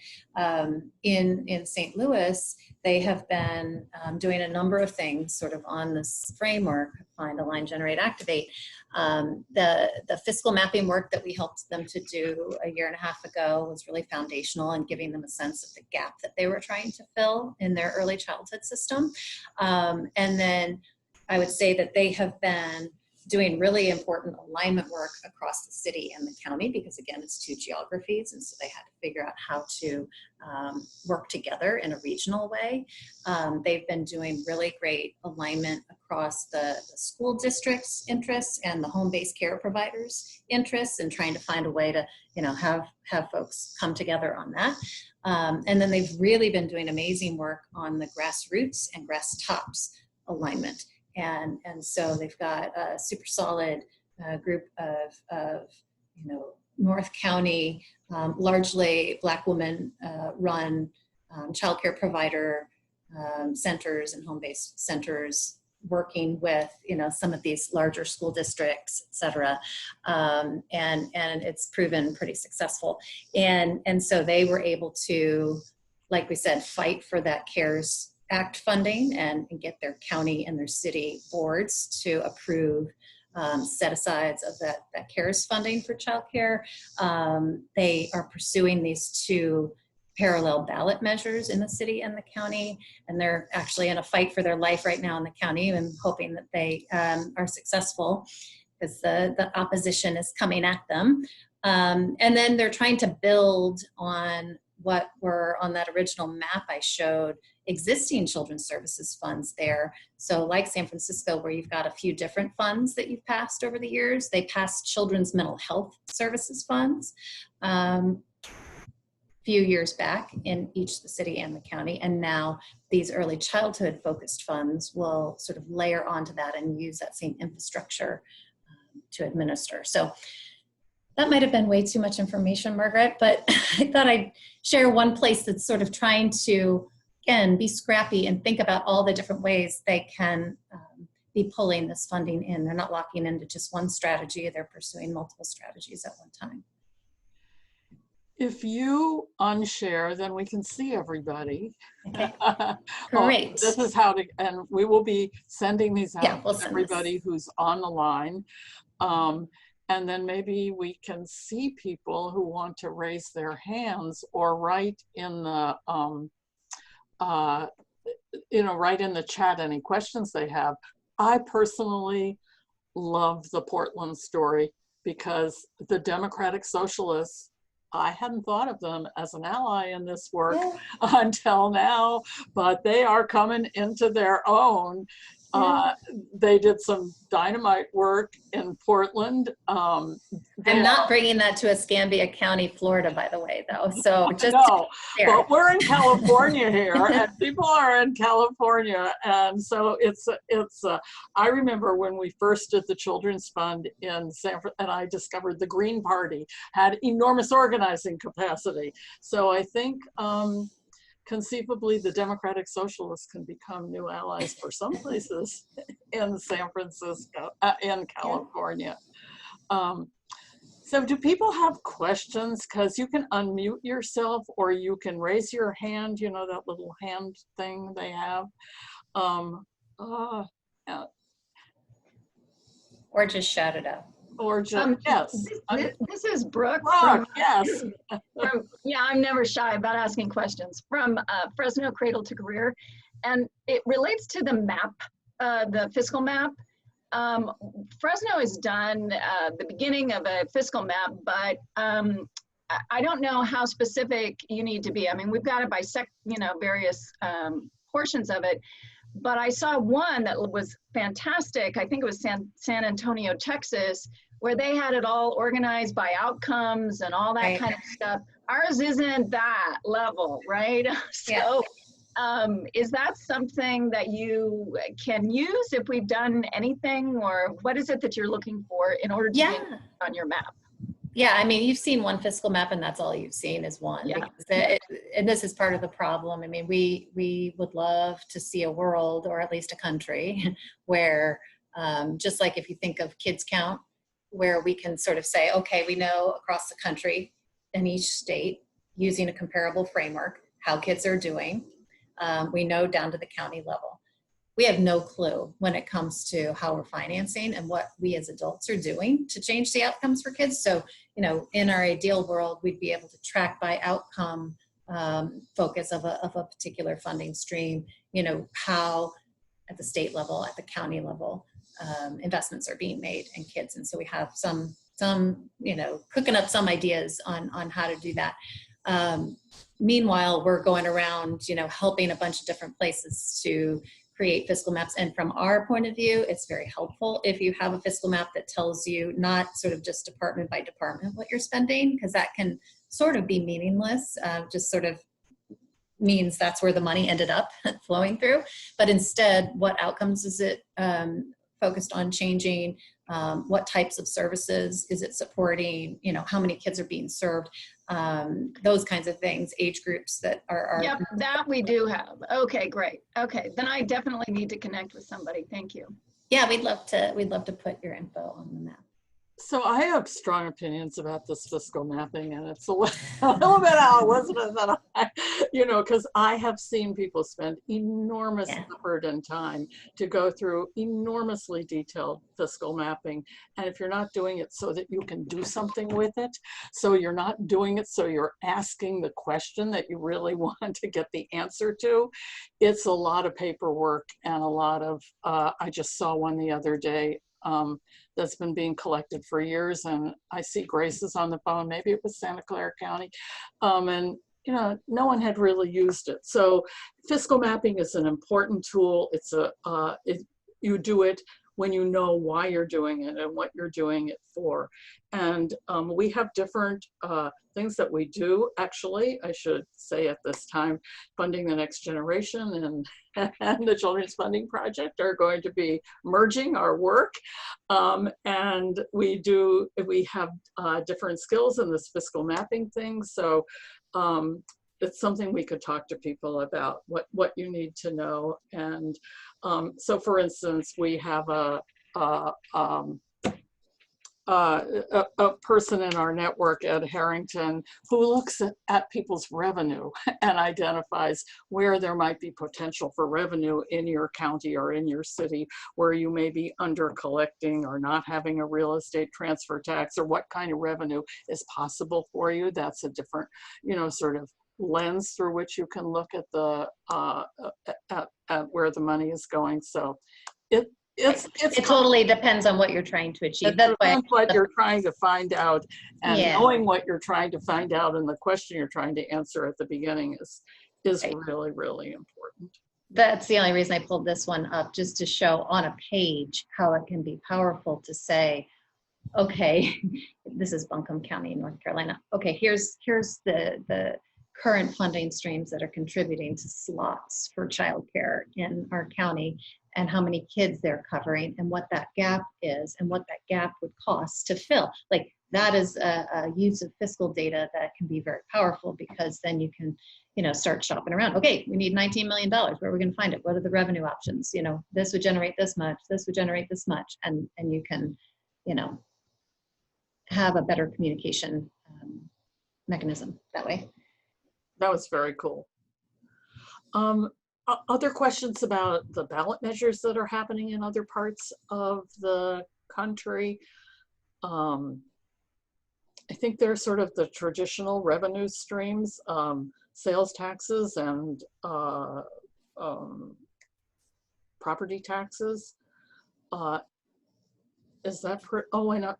in St. Louis, they have been doing a number of things sort of on this framework, find, align, generate, activate. The fiscal mapping work that we helped them to do a year and a half ago was really foundational in giving them a sense of the gap that they were trying to fill in their early childhood system. And then I would say that they have been doing really important alignment work across the city and the county, because again, it's two geographies. And so they had to figure out how to work together in a regional way. They've been doing really great alignment across the school district's interests and the home-based care providers' interests, and trying to find a way to, have folks come together on that. And then they've really been doing amazing work on the grassroots and grass tops alignment. And so they've got a super solid group of North County, largely Black woman run childcare provider centers and home-based centers, working with some of these larger school districts, et cetera. And it's proven pretty successful. And so they were able to, like we said, fight for that CARES Act funding and get their county and their city boards to approve set-asides of that CARES funding for childcare. They are pursuing these two parallel ballot measures in the city and the county, and they're actually in a fight for their life right now in the county, and hoping that they are successful, because the opposition is coming at them. And then they're trying to build on what were on that original map I showed, existing children's services funds there. So like San Francisco, where you've got a few different funds that you've passed over the years, they passed children's mental health services funds a few years back in each the city and the county. And now these early childhood focused funds will sort of layer onto that and use that same infrastructure to administer. So that might have been way too much information, Margaret, but I thought I'd share one place that's sort of trying to, again, be scrappy and think about all the different ways they can be pulling this funding in. They're not locking into just one strategy, they're pursuing multiple strategies at one time. If you unshare, then we can see everybody. Okay, great. This is how to, and we will be sending these out we'll to send everybody who's on the line. And then maybe we can see people who want to raise their hands or write in the, write in the chat any questions they have. I personally love the Portland story, because the Democratic Socialists, I hadn't thought of them as an ally in this work until now, but they are coming into their own. They did some dynamite work in Portland. I'm not bringing that to Escambia County, Florida, by the way, though. So just No, there. but we're in California here, and people are in California, and so it's. I remember when we first did the Children's Fund in San Francisco, and I discovered the Green Party had enormous organizing capacity. So I think conceivably the Democratic Socialists can become new allies for some places in San Francisco, in California. So do people have questions? Because you can unmute yourself or you can raise your hand, you know, that little hand thing they have. Or just shout it out. Or just, yes. This is Brooke. Yes. Yeah, I'm never shy about asking questions. From Fresno Cradle to Career. And it relates to the map, the fiscal map. Fresno has done the beginning of a fiscal map, but I don't know how specific you need to be. I mean, we've got to bisect, you know, various portions of it. But I saw one that was fantastic. I think it was San Antonio, Texas, where they had it all organized by outcomes and all that kind of stuff. Ours isn't that level, right? So is that something that you can use if we've done anything, or what is it that you're looking for in order to get on your map? Yeah, I mean, you've seen one fiscal map and that's all you've seen is one. Yeah. And this is part of the problem. I mean, we would love to see a world, or at least a country, where just like if you think of kids count, where we can sort of say, okay, we know across the country in each state using a comparable framework how kids are doing. We know down to the county level. We have no clue when it comes to how we're financing and what we as adults are doing to change the outcomes for kids. So, you know, in our ideal world, we'd be able to track by outcome focus of a particular funding stream, you know, how at the state level, at the county level, investments are being made in kids. And so we have some, you know, cooking up some ideas on how to do that. Meanwhile, we're going around, you know, helping a bunch of different places to create fiscal maps. And from our point of view, it's very helpful if you have a fiscal map that tells you not sort of just department by department what you're spending, because that can sort of be meaningless, just sort of means that's where the money ended up flowing through. But instead, what outcomes is it focused on changing? What types of services is it supporting? You know, how many kids are being served? Those kinds of things, age groups that are. Yep, that we do have. Okay, great. Okay, then I definitely need to connect with somebody. Thank you. Yeah, we'd love to put your info on the map. So I have strong opinions about this fiscal mapping, and it's a little bit out, wasn't it? That you know, because I have seen people spend enormous effort and time to go through enormously detailed fiscal mapping. And if you're not doing it so that you can do something with it, so you're not doing it so you're asking the question that you really want to get the answer to, it's a lot of paperwork and a lot of, I just saw one the other day that's been being collected for years, and I see Grace is on the phone, maybe it was Santa Clara County, and you know, no one had really used it. So fiscal mapping is an important tool. It's you do it when you know why you're doing it and what you're doing it for. And we have different things that we do, actually, I should say at this time. Funding the Next Generation and the Children's Funding Project are going to be merging our work. And we have different skills in this fiscal mapping thing. So it's something we could talk to people about, what you need to know. And so for instance, we have a person in our network, Ed Harrington, who looks at people's revenue and identifies where there might be potential for revenue in your county or in your city, where you may be under collecting or not having a real estate transfer tax, or what kind of revenue is possible for you. That's a different, you know, sort of lens through which you can look at the at where the money is going. So it totally depends on what you're trying to achieve. That's what you're trying to find out, and knowing what you're trying to find out and the question you're trying to answer at the beginning is really, really important. That's the only reason I pulled this one up, just to show on a page how it can be powerful to say, okay, this is Buncombe County, North Carolina. Okay, here's the current funding streams that are contributing to slots for childcare in our county, and how many kids they're covering, and what that gap is, and what that gap would cost to fill. Like, that is a use of fiscal data that can be very powerful, because then you can, start shopping around. Okay, we need $19 million. Where are we going to find it? What are the revenue options? This would generate this much. This would generate this much, and you can, have a better communication mechanism that way. That was very cool. Other questions about the ballot measures that are happening in other parts of the country? I think they're sort of the traditional revenue streams, sales taxes and property taxes. Is that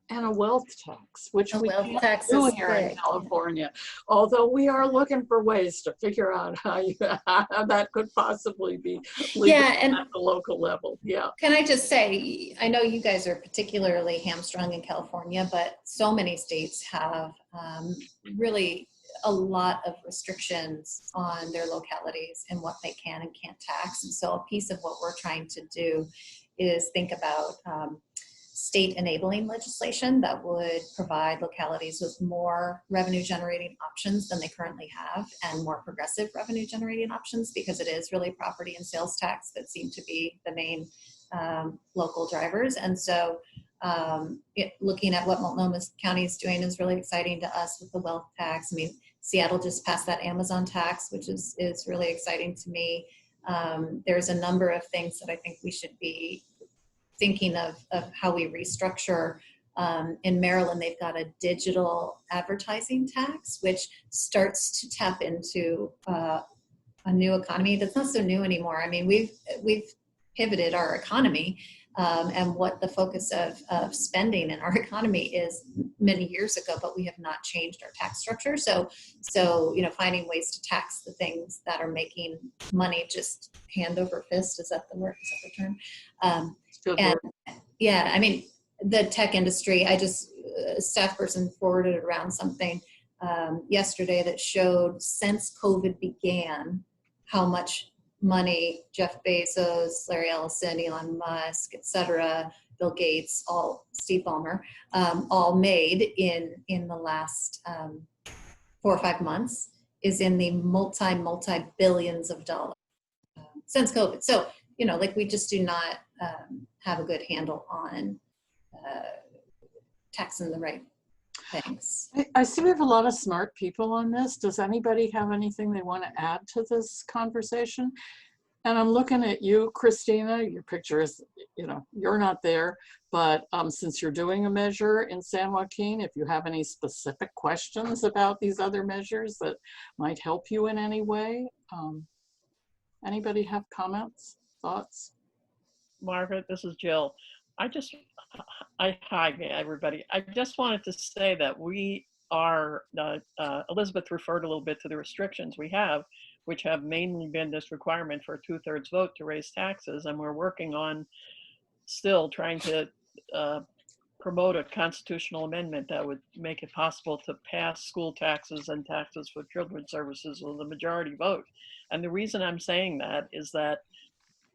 and a wealth tax, which we can't do here in California. Although we are looking for ways to figure out how that could possibly be legal at the local level. Yeah. Can I just say, I know you guys are particularly hamstrung in California, but so many states have really a lot of restrictions on their localities and what they can and can't tax. And so a piece of what we're trying to do is think about state enabling legislation that would provide localities with more revenue generating options than they currently have, and more progressive revenue generating options, because it is really property and sales tax that seem to be the main local drivers. And so looking at what Multnomah County is doing is really exciting to us with the wealth tax. I mean, Seattle just passed that Amazon tax, which is really exciting to me. There's a number of things that I think we should be thinking of how we restructure. In Maryland, they've got a digital advertising tax, which starts to tap into a new economy that's not so new anymore. I mean, we've pivoted our economy, and what the focus of spending in our economy is many years ago, but we have not changed our tax structure. So finding ways to tax the things that are making money just hand over fist, is that the word? Is that the term? And yeah, I mean, the tech industry, a staff person forwarded around something yesterday that showed since COVID began how much money Jeff Bezos, Larry Ellison, Elon Musk, et cetera, Bill Gates, Steve Ballmer, all made in the last 4 or 5 months, is in the multi billions of dollars since COVID. So, we just do not have a good handle on taxing the right things. I see we have a lot of smart people on this. Does anybody have anything they want to add to this conversation? And I'm looking at you, Christina. Your picture is, you're not there, but since you're doing a measure in San Joaquin, if you have any specific questions about these other measures that might help you in any way, anybody have comments, thoughts? Margaret, this is Jill. Hi everybody. I just wanted to say that we are, Elizabeth referred a little bit to the restrictions we have, which have mainly been this requirement for a 2/3 vote to raise taxes. And we're working on still trying to promote a constitutional amendment that would make it possible to pass school taxes and taxes for children's services with a majority vote. And the reason I'm saying that is that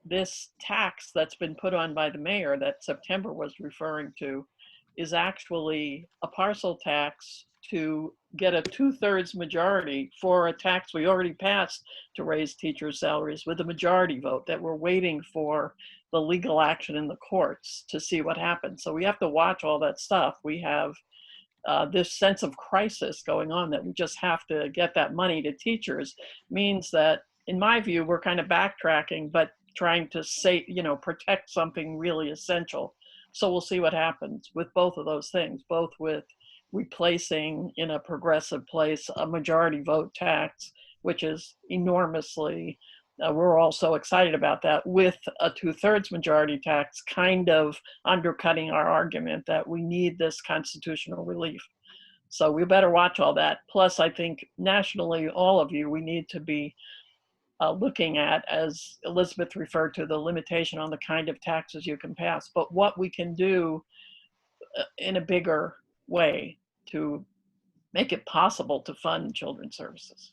this tax that's been put on by the mayor that September was referring to is actually a parcel tax to get a 2/3 majority for a tax we already passed to raise teachers' salaries with a majority vote, that we're waiting for the legal action in the courts to see what happens. So we have to watch all that stuff. We have this sense of crisis going on that we just have to get that money to teachers, means that, in my view, we're kind of backtracking, but trying to say, protect something really essential. So we'll see what happens with both of those things, both with replacing in a progressive place a majority vote tax, which is enormously, we're all so excited about that, with a 2/3 majority tax kind of undercutting our argument that we need this constitutional relief. So we better watch all that. Plus, I think nationally, all of you, we need to be looking at, as Elizabeth referred to, the limitation on the kind of taxes you can pass, but what we can do in a bigger way to make it possible to fund children's services.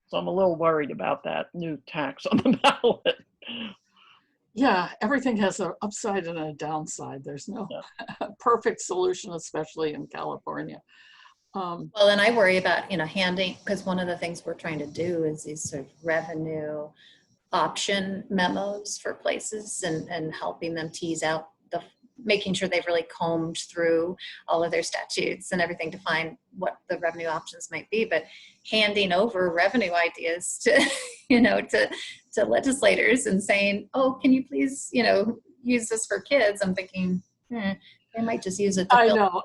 So I'm a little worried about that new tax on the ballot. Yeah, everything has an upside and a downside. There's no perfect solution, especially in California. Well, and I worry about, handing, because one of the things we're trying to do is these sort of revenue option memos for places and helping them tease out making sure they've really combed through all of their statutes and everything to find what the revenue options might be, but handing over revenue ideas to, to legislators and saying, oh, can you please, use this for kids? I'm thinking, they might just use it to I know.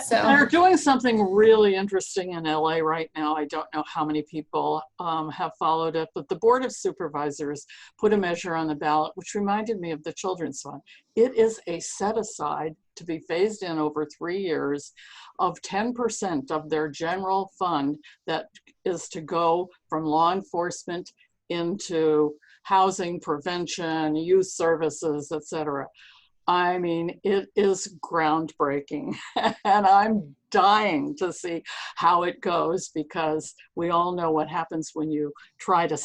So they're doing something really interesting in LA right now. I don't know how many people have followed it, but the Board of Supervisors put a measure on the ballot, which reminded me of the Children's Fund. It is a set aside to be phased in over 3 years of 10% of their general fund that is to go from law enforcement into housing, prevention, youth services, etc. I mean, it is groundbreaking, and I'm dying to see how it goes, because we all know what happens when you try to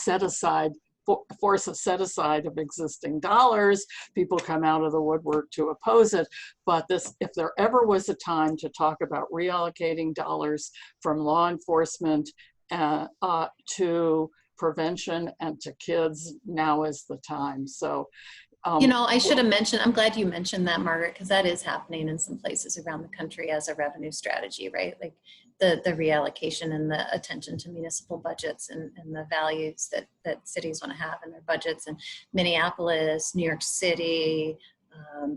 force a set aside of existing dollars. People come out of the woodwork to oppose it. But if there ever was a time to talk about reallocating dollars from law enforcement to prevention and to kids, now is the time. So. I should have mentioned, I'm glad you mentioned that, Margaret, because that is happening in some places around the country as a revenue strategy, right? Like the reallocation and the attention to municipal budgets and the values that cities want to have in their budgets. And Minneapolis, New York City,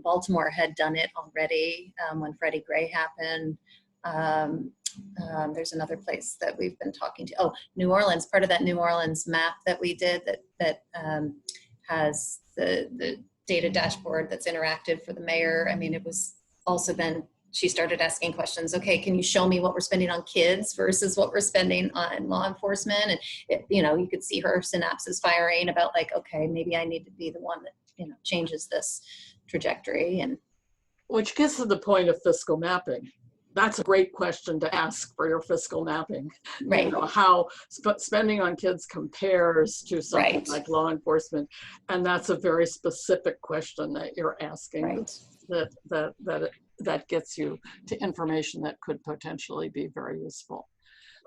Baltimore had done it already when Freddie Gray happened. There's another place that we've been talking to. Oh, New Orleans, part of that New Orleans map that we did that has the data dashboard that's interactive for the mayor. I mean, it was also then she started asking questions. Okay, can you show me what we're spending on kids versus what we're spending on law enforcement? And you could see her synapses firing about like, okay, maybe I need to be the one that changes this trajectory. And which gets to the point of fiscal mapping. That's a great question to ask for your fiscal mapping. Right. How spending on kids compares to something Right. like law enforcement. And that's a very specific question that you're asking. Right. That gets you to information that could potentially be very useful.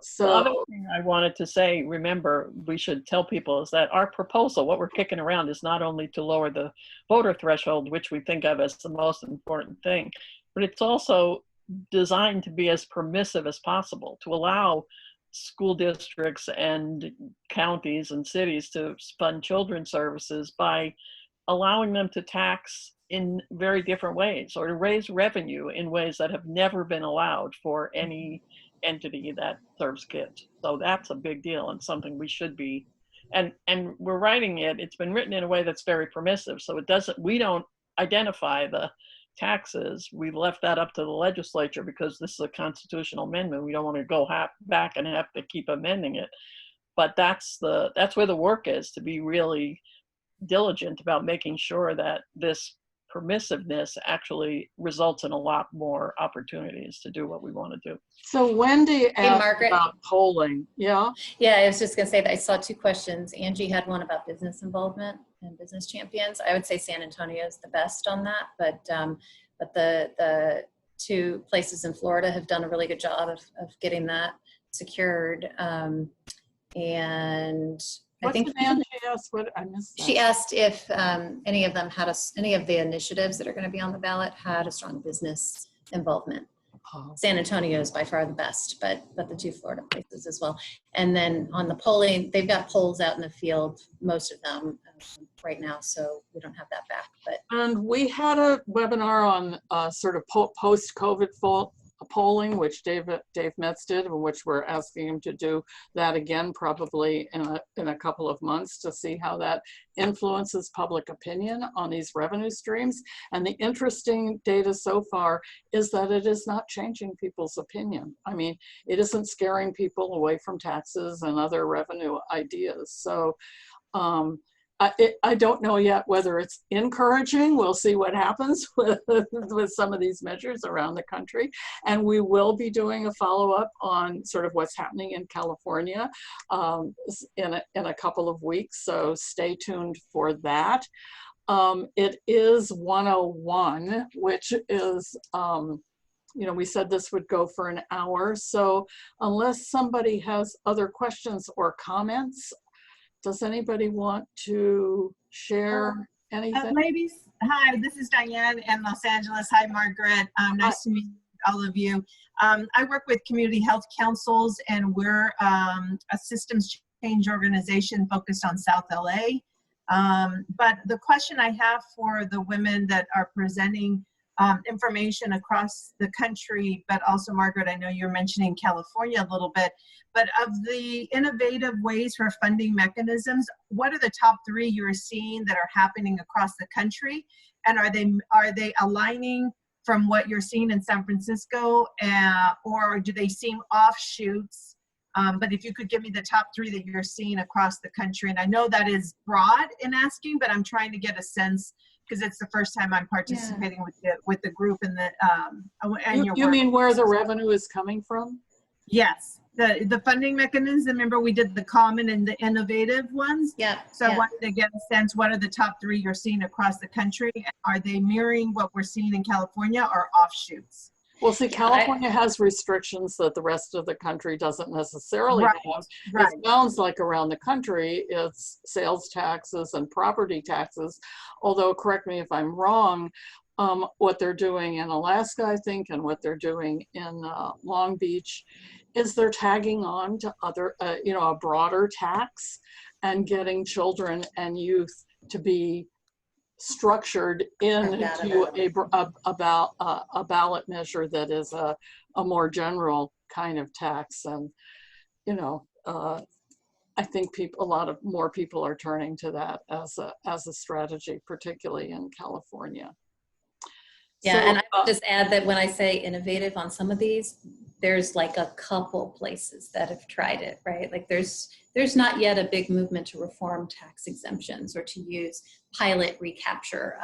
So the other thing I wanted to say, remember, we should tell people, is that our proposal, what we're kicking around, is not only to lower the voter threshold, which we think of as the most important thing, but it's also designed to be as permissive as possible, to allow school districts and counties and cities to fund children's services by allowing them to tax in very different ways, or to raise revenue in ways that have never been allowed for any entity that serves kids. So that's a big deal and something we should be, and we're writing it's been written in a way that's very permissive. So we don't identify the taxes. We left that up to the legislature because this is a constitutional amendment. We don't want to go back and have to keep amending it. But that's where the work is, to be really diligent about making sure that this permissive-ness actually results in a lot more opportunities to do what we want to do. So Wendy asked Margaret. about polling. Yeah. Yeah, I was just going to say that I saw 2 questions. Angie had one about business involvement and business champions. I would say San Antonio is the best on that, but the 2 places in Florida have done a really good job of getting that secured. And I think Angie asked? What I missed that. she asked if any of them had any of the initiatives that are going to be on the ballot had a strong business involvement. Oh. San Antonio is by far the best, but the 2 Florida places as well. And then on the polling, they've got polls out in the field, most of them right now, so we don't have that back. But And we had a webinar on sort of post-COVID polling, which Dave Metz did, and which we're asking him to do that again probably in a couple of months to see how that influences public opinion on these revenue streams. And the interesting data so far is that it is not changing people's opinion. I mean, it isn't scaring people away from taxes and other revenue ideas. So I don't know yet whether it's encouraging. We'll see what happens with some of these measures around the country. And we will be doing a follow-up on sort of what's happening in California in a couple of weeks. So stay tuned for that. It is 101, which is, you know, we said this would go for an hour. So unless somebody has other questions or comments, does anybody want to share anything? Ladies, hi, this is Diane in Los Angeles. Hi, Margaret. Nice to meet all of you. I work with community health councils, and we're a systems change organization focused on South LA. But the question I have for the women that are presenting information across the country, but also, Margaret, I know you're mentioning California a little bit, but of the innovative ways for funding mechanisms, what are the top 3 you're seeing that are happening across the country? And are they aligning from what you're seeing in San Francisco, or do they seem offshoots? But if you could give me the top 3 that you're seeing across the country, and I know that is broad in asking, but I'm trying to get a sense, because it's the first time I'm participating with the group in the and you mean where the revenue is coming from? Yes, the funding mechanism. Remember, we did the common and the innovative ones. Yeah. So I wanted to get a sense, what are the top 3 you're seeing across the country? Are they mirroring what we're seeing in California, or offshoots? Well, see, California has restrictions that the rest of the country doesn't necessarily have. Right. It sounds like around the country, it's sales taxes and property taxes. Although, correct me if I'm wrong, what they're doing in Alaska, I think, and what they're doing in Long Beach is they're tagging on to other, you know, a broader tax and getting children and youth to be structured into a ballot measure that is a more general kind of tax. And, you know, I think a lot more people are turning to that as a strategy, particularly in California. Yeah, So, and I would just add that when I say innovative on some of these, there's like a couple places that have tried it, right? Like there's not yet a big movement to reform tax exemptions or to use pilot recapture.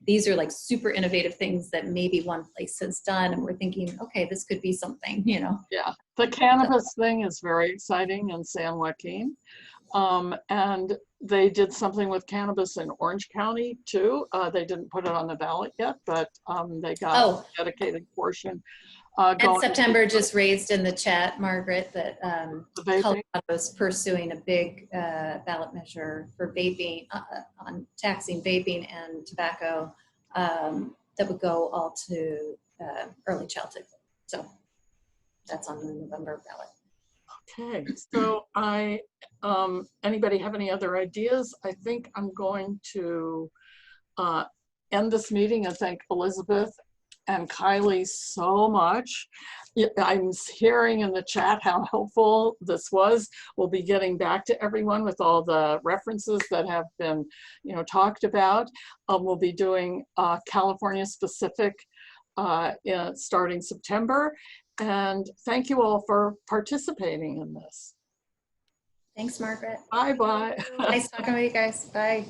These are like super innovative things that maybe one place has done, and we're thinking, okay, this could be something, you know. Yeah, the cannabis thing is very exciting in San Joaquin. And they did something with cannabis in Orange County too. They didn't put it on the ballot yet, but they got a dedicated portion. And September just raised in the chat, Margaret, that Colorado is pursuing a big ballot measure for vaping, on taxing vaping and tobacco that would go all to early childhood. So that's on the November ballot. Okay, so anybody have any other ideas? I think I'm going to end this meeting and thank Elizabeth and Kylie so much. I'm hearing in the chat how helpful this was. We'll be getting back to everyone with all the references that have been, you know, talked about. We'll be doing California specific starting September. And thank you all for participating in this. Thanks, Margaret. Bye-bye. Nice talking with you guys. Bye.